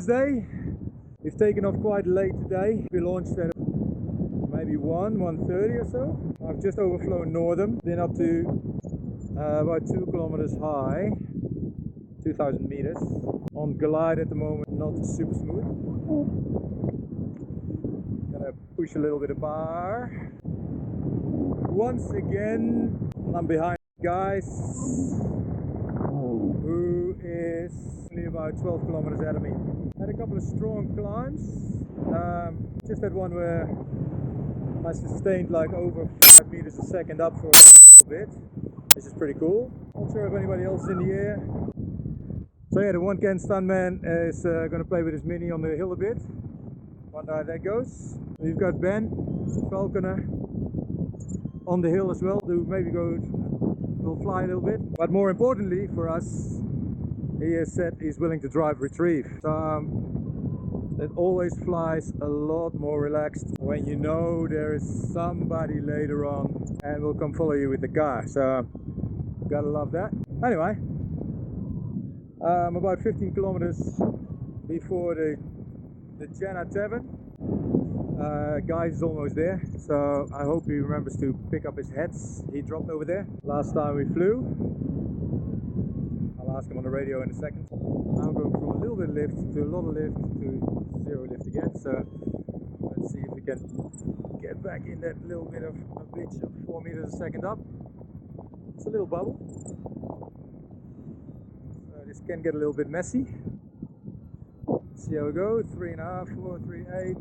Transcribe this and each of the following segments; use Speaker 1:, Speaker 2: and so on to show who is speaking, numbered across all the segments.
Speaker 1: Wednesday. We've taken off quite late today. We launched at maybe 1:30 or so. I've just overflown Northern, been up to about 2 kilometers high, 2,000 meters. On glide at the moment, not super smooth. Gonna push a little bit of bar. Once again, I'm behind Guise, who is only about 12 kilometers ahead of me. Had a couple of strong climbs. Just that one where I sustained like over 5 meters a second up for a bit, which is pretty cool. Not sure if anybody else is in the air. So yeah, the one Ken stuntman is going to play with his mini on the hill a bit. Wonder how that goes. We've got Ben, Falconer, on the hill as well, to maybe will fly a little bit. But more importantly for us, he has said he's willing to drive retrieve. So it always flies a lot more relaxed when you know there is somebody later on and will come follow you with the car. So gotta love that. Anyway, about 15 kilometers before the Jena Tavern. Guise is almost there, so I hope he remembers to pick up his heads he dropped over there last time we flew. I'll ask him on the radio in a second. I'm going from a little bit of lift to a lot of lift to zero lift again, so let's see if we can get back in that little bit of a bitch of 4 meters a second up. It's a little bubble, so this can get a little bit messy. Let's see how we go. 3.5, 4, 3, 8.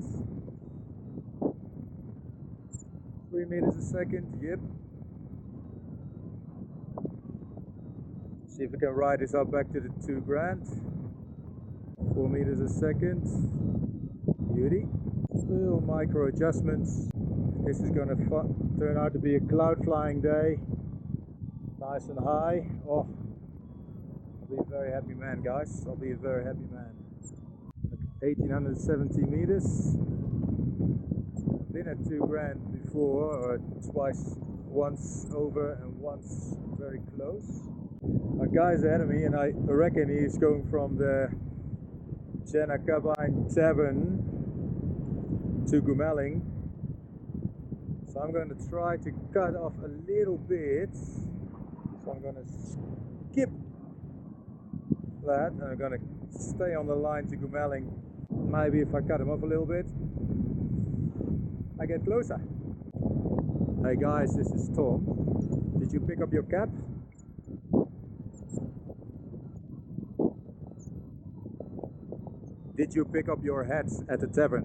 Speaker 1: 3 meters a second, yep. See if we can ride this up back to the 2 grand. 4 meters a second, beauty. Little micro adjustments. This is going to turn out to be a cloud flying day. Nice and high. Oh, I'll be a very happy man, guys. I'll be a very happy man. 1870 meters. Been at 2 grand before, or twice, once over and once very close. A guy's ahead of me, and I reckon he's going from the Jena Tavern to Gumeling. So I'm going to try to cut off a little bit. So I'm going to skip that, and I'm going to stay on the line to Gumeling. Maybe if I cut him off a little bit, I get closer. Hey guys, this is Tom. Did you pick up your cap? Did you pick up your hats at the tavern?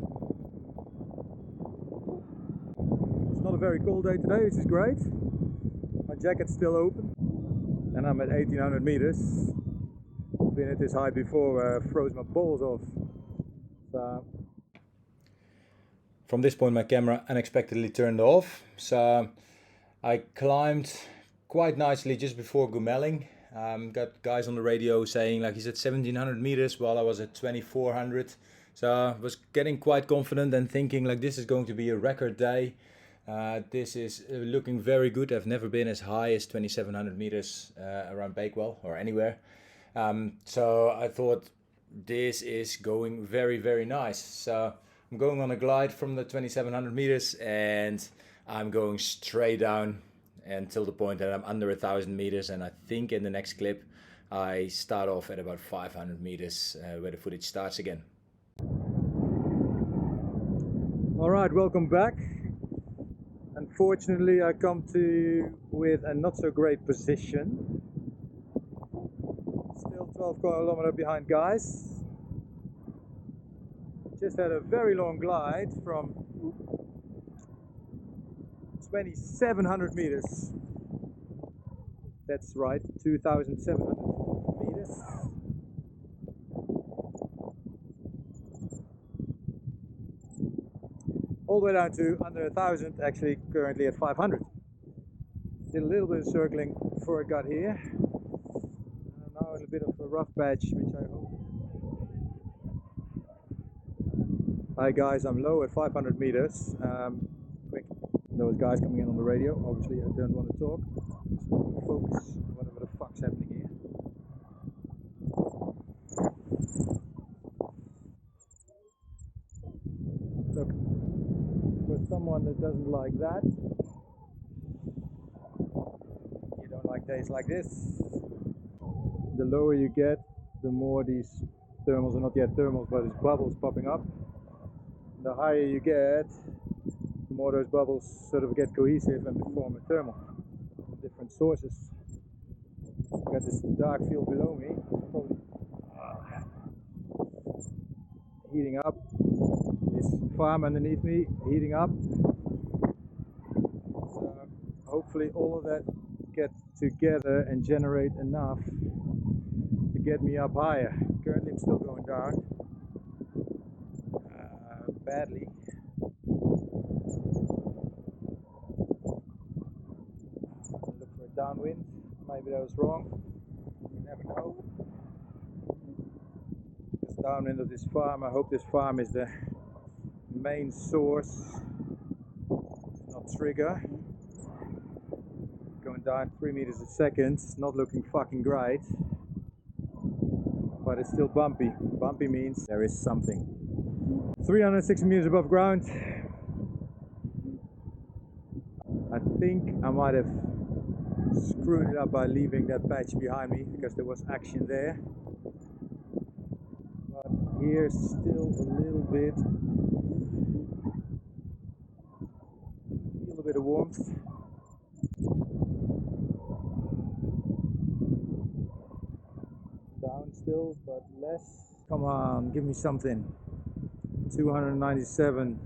Speaker 1: It's not a very cold day today, which is great. My jacket's still open, and I'm at 1800 meters. Been at this height before where I froze my balls off. So from this point my camera unexpectedly turned off, so I climbed quite nicely just before Gumeling. Got guys on the radio saying like he's at 1700 meters while I was at 2400, so I was getting quite confident and thinking like this is going to be a record day. This is looking very good. I've never been as high as 2700 meters around Bakewell or anywhere, so I thought this is going very, very nice. So I'm going on a glide from the 2700 meters and I'm going straight down until the point that I'm under 1,000 meters, and I think in the next clip I start off at about 500 meters where the footage starts again. Alright, welcome back. Unfortunately I come to you with a not so great position. Still 12 kilometers behind Guise. Just had a very long glide from 2,700 meters. That's right, 2,700 meters. All the way down to under 1,000, actually currently at 500. Did a little bit of circling before I got here. Now in a bit of a rough patch, which I hope. Hi guys, I'm low at 500 meters. Quick, there was guys coming in on the radio. Obviously I don't want to talk. So focus on whatever the fuck's happening here. someone that doesn't like that. You don't like days like this. The lower you get, the more these thermals are not yet thermals, but it's bubbles popping up. The higher you get, the more those bubbles sort of get cohesive and form a thermal from different sources. I've got this dark field below me, it's probably heating up. This farm underneath me heating up. So hopefully all of that get together and generate enough to get me up higher. Currently I'm still going down badly. Look for a downwind. Maybe that was wrong. You never know. This downwind of this farm. I hope this farm is the main source, not trigger. Going down 3 meters a second. It's not looking fucking great, but it's still bumpy. Bumpy means there is something. 360 meters above ground. I think I might have screwed it up by leaving that patch behind me because there was action there. But here's still a little bit of warmth. Down still, but less. Come on, give me something. 297.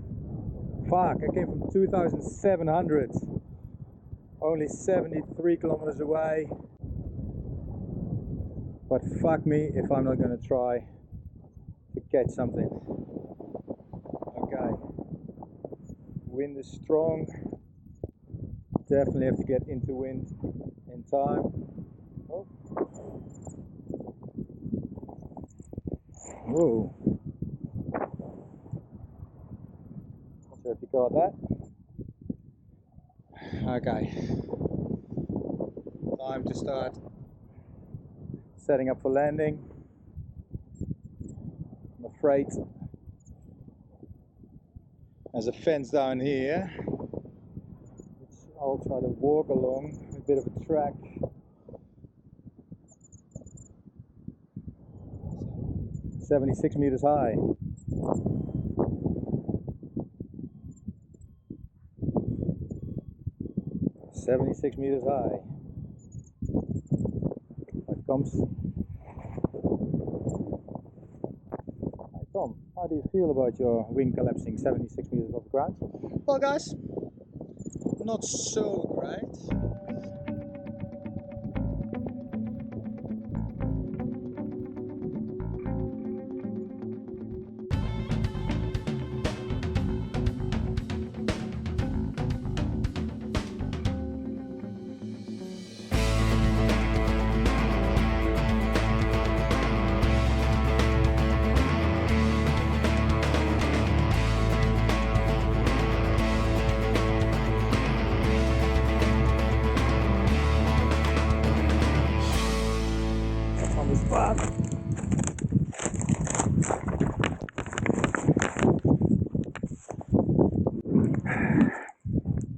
Speaker 1: Fuck, I came from 2,700. Only 73 kilometers away. But fuck me if I'm not gonna try to catch something. Okay. Wind is strong. Definitely have to get into wind in time. Oh. Whoa. Not sure if you caught that. Okay. Time to start setting up for landing. I'm afraid there's a fence down here, which I'll try to walk along, a bit of a track. 76 meters high. "76 meters high." Here comes. Hi Tom, how do you feel about your wing collapsing 76 meters above the ground? Well guys, not so great.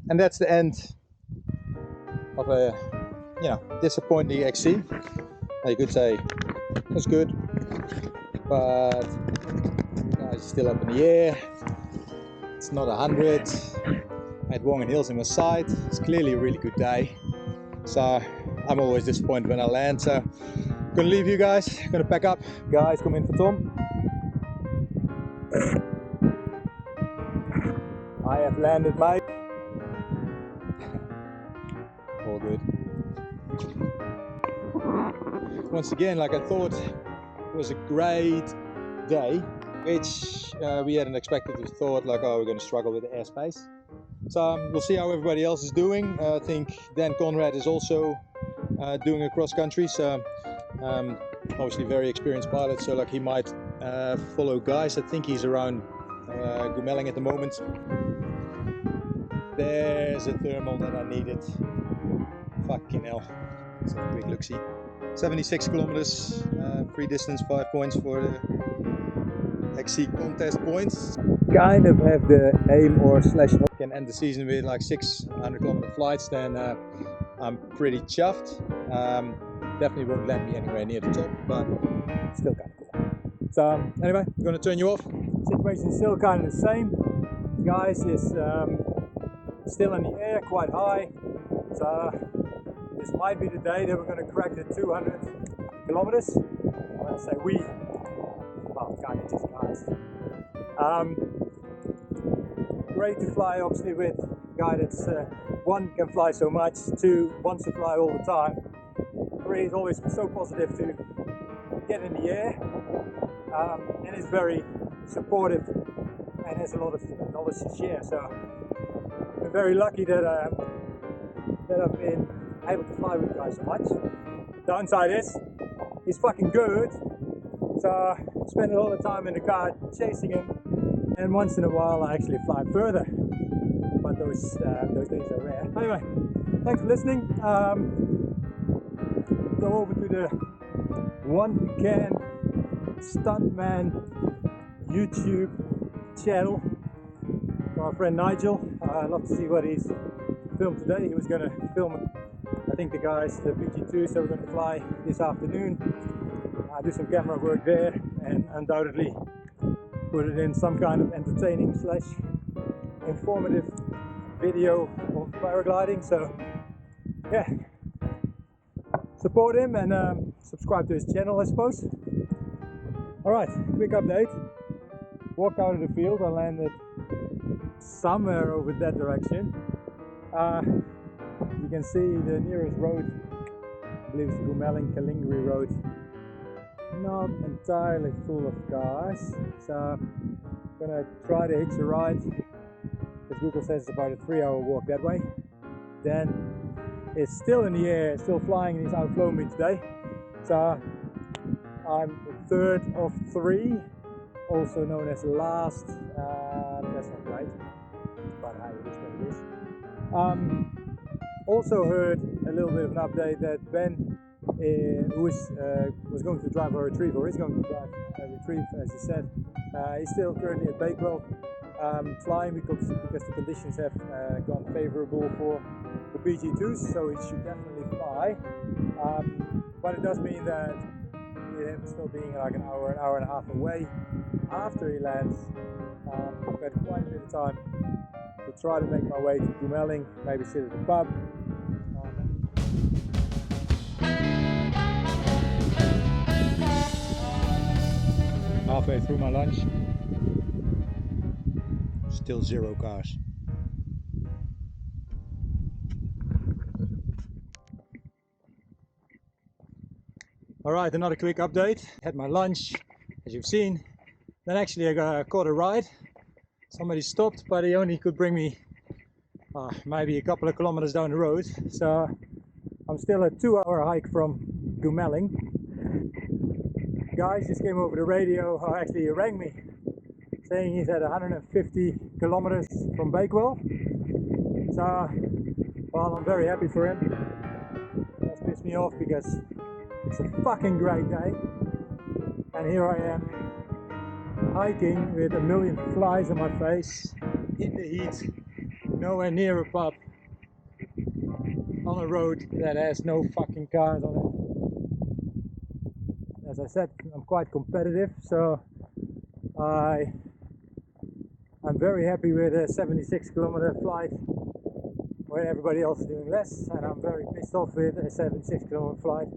Speaker 1: And that's the end of a, disappointing XC. You could say it was good, but it's still up in the air. It's not 100. I had Wong and Hills in my sight. It's clearly a really good day. So I'm always disappointed when I land. So I'm gonna leave you guys. Gonna pack up. Guys, come in for Tom. I have landed, mate. All good. Once again, like I thought, it was a great day, which we hadn't expected. We thought like, oh, we're going to struggle with the airspace. So we'll see how everybody else is doing. I think Dan Conrad is also doing a cross country. So obviously very experienced pilot. So like he might follow Guise. I think he's around Gumelling at the moment. There's a thermal that I needed. Fucking hell. Let's have a quick look-see. 76 kilometers, free distance, 5 points for the XC contest points. kind of have the aim or slash hope can end the season with like 600-kilometer flights, then I'm pretty chuffed. Definitely won't land me anywhere near the top, but still kind of cool. So anyway, I'm going to turn you off. Situation is still kind of the same. Guise is still in the air, quite high. So this might be the day that we're going to crack the 200 kilometers. When I say we, well, kind of just Guise. Great to fly, obviously, with a guy that's one, can fly so much, two, wants to fly all the time, three, is always so positive to get in the air, and is very supportive and has a lot of knowledge to share. So I'm very lucky that I've been able to fly with Guise so much. Downside is he's fucking good, so I spend a lot of time in the car chasing him, and once in a while I actually fly further, but those days are rare. Anyway, thanks for listening. Go over to the One Can Stuntman YouTube channel for our friend Nigel. I'd love to see what he's filmed today. He was going to film, I think, the PG2, so we're going to fly this afternoon, do some camera work there, and undoubtedly put it in some kind of entertaining slash informative video of paragliding. So yeah, support him and subscribe to his channel, I suppose. Alright, quick update. Walked out of the field, I landed somewhere over that direction. You can see the nearest road, I believe it's the Gumelling-Kalingri road, not entirely full of cars, so I'm gonna try to hitch a ride, as Google says it's about a 3-hour walk that way. Dan is still in the air, still flying, and he's outflown me today, so I'm the third of three, also known as last. That's not right, but it is what it is. Also heard a little bit of an update that Ben, who was going to drive a retrieve, or is going to drive a retrieve, as he said, he's still currently at Bakewell, flying because the conditions have gone favourable for the PG2s, so he should definitely fly. But it does mean that with him still being like an hour and a half away after he lands, I've got quite a bit of time to try to make my way to Gumelling, maybe sit at the pub. Halfway through my lunch, still 0 cars. Alright, another quick update. Had my lunch, as you've seen. Then actually I caught a ride. Somebody stopped, but he only could bring me maybe a couple of kilometers down the road. So I'm still a 2-hour hike from Gumelling. Guys just came over the radio, or actually he rang me, saying he's at 150 kilometers from Bakewell. So, well, I'm very happy for him. That's pissed me off because it's a fucking great day. And here I am, hiking with a million flies on my face, in the heat, nowhere near a pub, on a road that has no fucking cars on it. As I said, I'm quite competitive, so I'm very happy with a 76-kilometer flight when everybody else is doing less, and I'm very pissed off with a 76-kilometer flight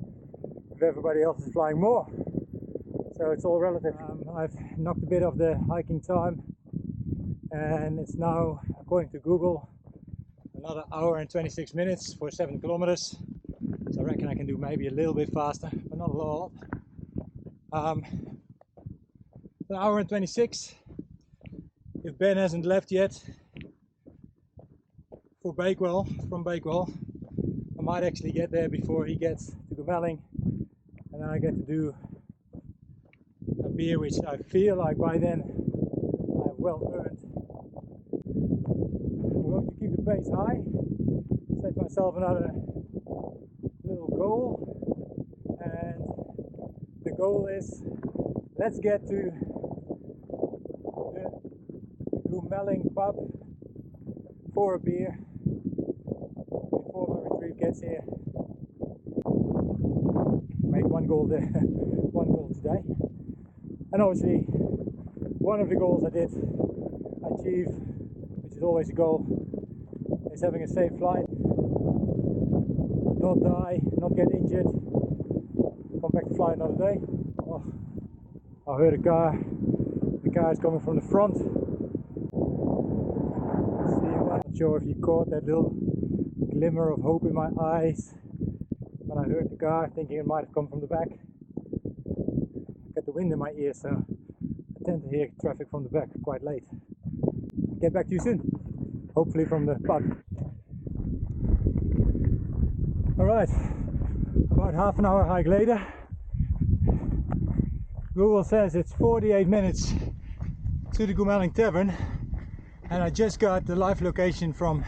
Speaker 1: if everybody else is flying more. So it's all relative. I've knocked a bit of the hiking time, and it's now, according to Google, another hour and 26 minutes for 7 kilometers. So I reckon I can do maybe a little bit faster, but not a lot. An hour and 26. If Ben hasn't left yet for Bakewell, from Bakewell, I might actually get there before he gets to Gumelling, and then I get to do a beer which I feel like by then I've well earned. I'm going to keep the pace high, set myself another little goal, and the goal is, let's get to the Gumeling pub for a beer before my retrieve gets here. Made one goal there, one goal today. And obviously, one of the goals I did achieve, which is always a goal, is having a safe flight, not die, not get injured, come back to fly another day. Oh, I heard a car. The car is coming from the front. Not sure if you caught that little glimmer of hope in my eyes when I heard the car, thinking it might have come from the back. Got the wind in my ear, so I tend to hear traffic from the back quite late. Get back to you soon, hopefully from the pub. Alright, about half an hour hike later. Google says it's 48 minutes to the Gumeling Tavern, and I just got the live location from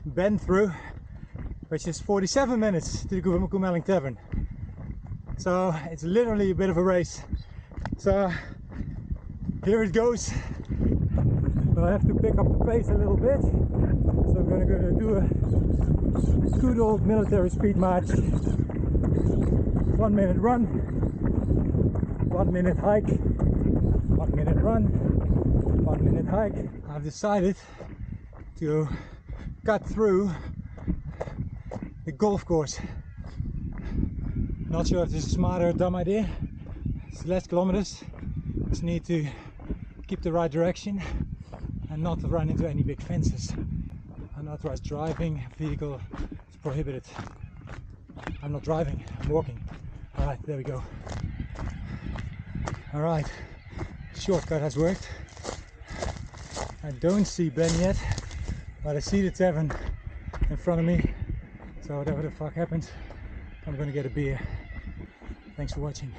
Speaker 1: Ben through, which is 47 minutes to the Gumeling Tavern. So it's literally a bit of a race. So here it goes. But I have to pick up the pace a little bit. So I'm gonna do a good old military speed march. 1 minute run, 1 minute hike, 1 minute run, 1 minute hike. I've decided to cut through the golf course. Not sure if this is a smart or a dumb idea. It's less kilometers. Just need to keep the right direction and not run into any big fences. Unauthorized driving vehicle is prohibited. I'm not driving, I'm walking. Alright, there we go. Alright, shortcut has worked. I don't see Ben yet, but I see the tavern in front of me. So whatever the fuck happens, I'm gonna get a beer. Thanks for watching.